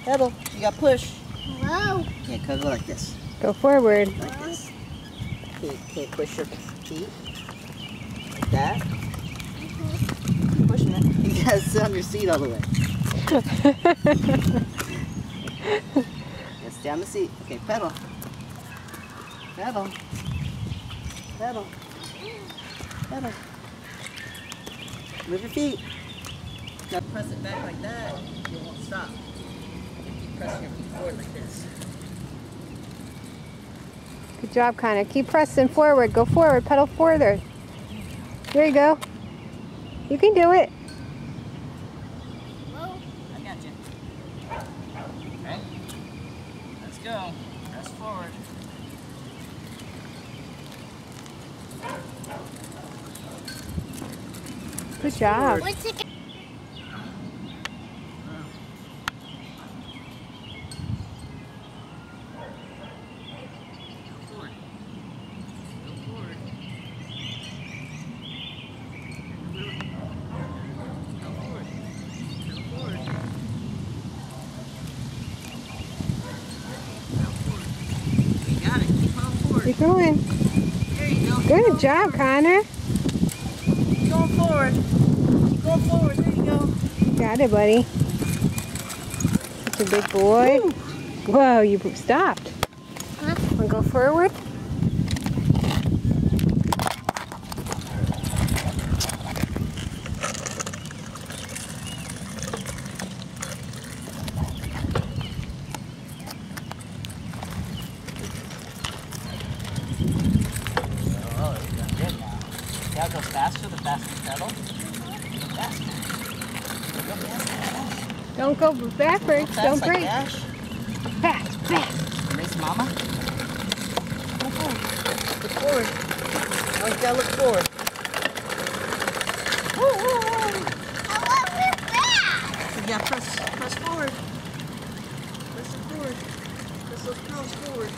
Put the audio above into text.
Pedal. You got push. Whoa. Yeah, go like this. Go forward. Like this. Can't push your feet. Like that. Keep pushing it. You gotta sit on your seat all the way. Stay on the seat. Okay, pedal. Pedal. Pedal. Pedal. Move your feet. Now press it back like that. You won't stop. Keep pressing your feet forward like this. Good job, Connor. Keep pressing forward. Go forward. Pedal further. There you go. You can do it. Whoa. I got you. Okay. Let's go. Press forward. Good job. What's it? Keep going. There you go. Good job, Connor. Going forward. Going forward. There you go. Got it, buddy. Such a big boy. Woo. Whoa, you stopped. Huh? Want to go forward? Oh, it's done good now. Now go faster, the faster you pedal. Faster. Go faster. Don't go backwards. Go fast Don't like break. Dash. Fast, fast. Race mama. Go forward. Look forward. Oh, you gotta look forward. Woo, woo, woo. I want to back. You gotta press forward. Press it forward. Press those pedals forward.